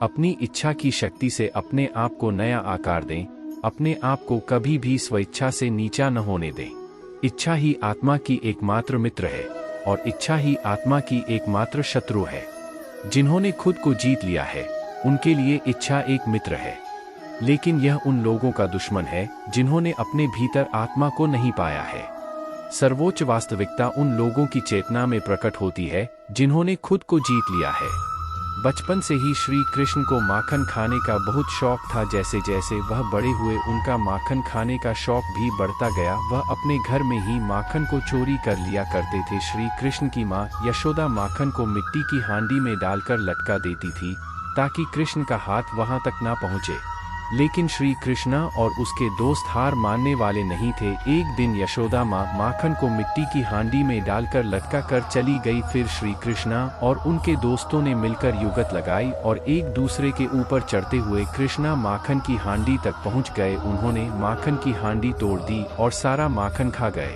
अपनी इच्छा की शक्ति से अपने आप को नया आकार दें, अपने आप को कभी भी स्वेच्छा से नीचा न होने दें। इच्छा ही आत्मा की एकमात्र मित्र है और इच्छा ही आत्मा की एकमात्र शत्रु है। जिन्होंने खुद को जीत लिया है, उनके लिए इच्छा एक मित्र है, लेकिन यह उन लोगों का दुश्मन है जिन्होंने अपने भीतर आत्मा को नहीं पाया है। सर्वोच्च वास्तविकता उन लोगों की चेतना में प्रकट होती है जिन्होंने खुद को जीत लिया है। बचपन से ही श्री कृष्ण को माखन खाने का बहुत शौक था। जैसे जैसे वह बड़े हुए, उनका माखन खाने का शौक भी बढ़ता गया। वह अपने घर में ही माखन को चोरी कर लिया करते थे। श्री कृष्ण की माँ यशोदा माखन को मिट्टी की हांडी में डालकर लटका देती थी ताकि कृष्ण का हाथ वहां तक ना पहुंचे। लेकिन श्री कृष्ण और उसके दोस्त हार मानने वाले नहीं थे। एक दिन यशोदा माँ माखन को मिट्टी की हांडी में डालकर लटका कर चली गई। फिर श्री कृष्ण और उनके दोस्तों ने मिलकर युगत लगाई और एक दूसरे के ऊपर चढ़ते हुए कृष्णा माखन की हांडी तक पहुँच गए। उन्होंने माखन की हांडी तोड़ दी और सारा माखन खा गए।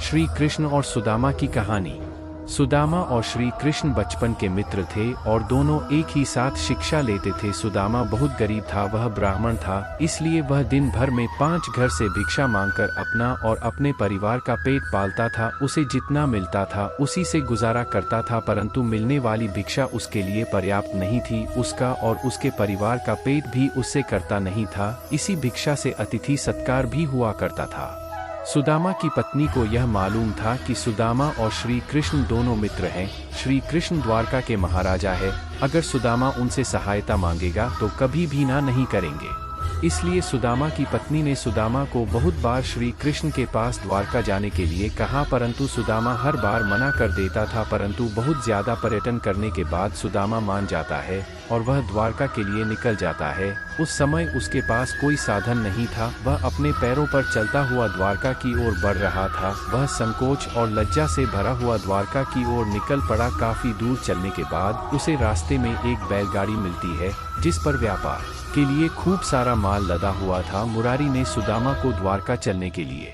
श्री कृष्ण और सुदामा की कहानी। सुदामा और श्री कृष्ण बचपन के मित्र थे और दोनों एक ही साथ शिक्षा लेते थे। सुदामा बहुत गरीब था, वह ब्राह्मण था, इसलिए वह दिन भर में 5 घर से भिक्षा मांगकर अपना और अपने परिवार का पेट पालता था। उसे जितना मिलता था उसी से गुजारा करता था, परंतु मिलने वाली भिक्षा उसके लिए पर्याप्त नहीं थी। उसका और उसके परिवार का पेट भी उससे करता नहीं था। इसी भिक्षा से अतिथि सत्कार भी हुआ करता था। सुदामा की पत्नी को यह मालूम था कि सुदामा और श्री कृष्ण दोनों मित्र हैं। श्री कृष्ण द्वारका के महाराजा है, अगर सुदामा उनसे सहायता मांगेगा तो कभी भी ना नहीं करेंगे। इसलिए सुदामा की पत्नी ने सुदामा को बहुत बार श्री कृष्ण के पास द्वारका जाने के लिए कहा, परंतु सुदामा हर बार मना कर देता था। परंतु बहुत ज्यादा पर्यटन करने के बाद सुदामा मान जाता है और वह द्वारका के लिए निकल जाता है। उस समय उसके पास कोई साधन नहीं था, वह अपने पैरों पर चलता हुआ द्वारका की ओर बढ़ रहा था। वह संकोच और लज्जा से भरा हुआ द्वारका की ओर निकल पड़ा। काफी दूर चलने के बाद उसे रास्ते में एक बैलगाड़ी मिलती है जिस पर व्यापार के लिए खूब सारा माल लदा हुआ था। मुरारी ने सुदामा को द्वारका चलने के लिए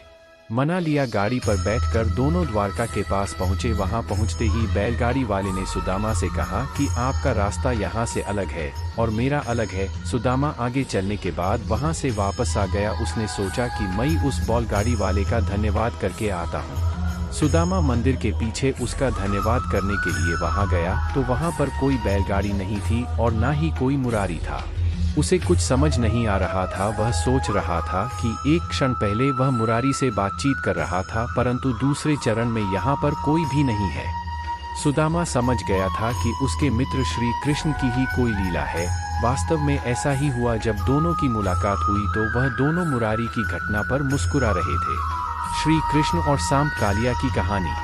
मना लिया। गाड़ी पर बैठकर दोनों द्वारका के पास पहुंचे। वहां पहुंचते ही बैलगाड़ी वाले ने सुदामा से कहा कि आपका रास्ता यहाँ से अलग है और मेरा अलग है। सुदामा आगे चलने के बाद वहां से वापस आ गया। उसने सोचा कि मैं उस बैलगाड़ी वाले का धन्यवाद करके आता हूँ। सुदामा मंदिर के पीछे उसका धन्यवाद करने के लिए वहां गया तो वहां पर कोई बैलगाड़ी नहीं थी और ना ही कोई मुरारी था। उसे कुछ समझ नहीं आ रहा था। वह सोच रहा था कि एक क्षण पहले वह मुरारी से बातचीत कर रहा था, परंतु दूसरे चरण में यहाँ पर कोई भी नहीं है। सुदामा समझ गया था कि उसके मित्र श्री कृष्ण की ही कोई लीला है। वास्तव में ऐसा ही हुआ। जब दोनों की मुलाकात हुई तो वह दोनों मुरारी की घटना पर मुस्कुरा रहे थे। श्री कृष्ण और सांप कालिया की कहानी।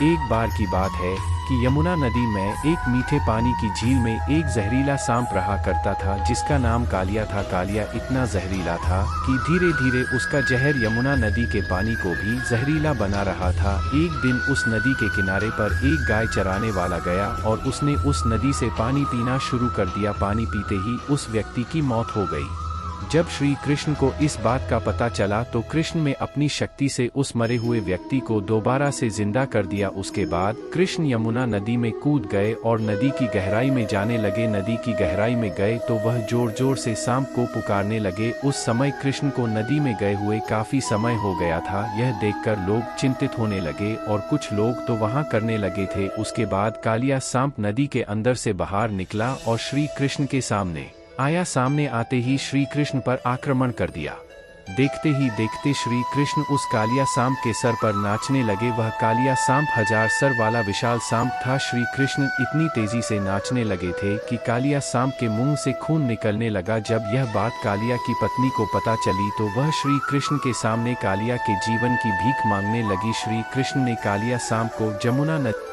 एक बार की बात है कि यमुना नदी में एक मीठे पानी की झील में एक जहरीला सांप रहा करता था जिसका नाम कालिया था। कालिया इतना जहरीला था कि धीरे धीरे उसका जहर यमुना नदी के पानी को भी जहरीला बना रहा था। एक दिन उस नदी के किनारे पर एक गाय चराने वाला गया और उसने उस नदी से पानी पीना शुरू कर दिया। पानी पीते ही उस व्यक्ति की मौत हो गई। जब श्री कृष्ण को इस बात का पता चला तो कृष्ण ने अपनी शक्ति से उस मरे हुए व्यक्ति को दोबारा से जिंदा कर दिया। उसके बाद कृष्ण यमुना नदी में कूद गए और नदी की गहराई में जाने लगे। नदी की गहराई में गए तो वह जोर जोर से सांप को पुकारने लगे। उस समय कृष्ण को नदी में गए हुए काफी समय हो गया था। यह देखकर लोग चिंतित होने लगे और कुछ लोग तो वहां करने लगे थे। उसके बाद कालिया सांप नदी के अंदर से बाहर निकला और श्री कृष्ण के सामने आया। सामने आते ही श्री कृष्ण पर आक्रमण कर दिया। देखते ही देखते श्री कृष्ण उस कालिया सांप के सर पर नाचने लगे। वह कालिया सांप 1000 सर वाला विशाल सांप था। श्री कृष्ण इतनी तेजी से नाचने लगे थे कि कालिया सांप के मुंह से खून निकलने लगा। जब यह बात कालिया की पत्नी को पता चली तो वह श्री कृष्ण के सामने कालिया के जीवन की भीख मांगने लगी। श्री कृष्ण ने कालिया सांप को जमुना नदी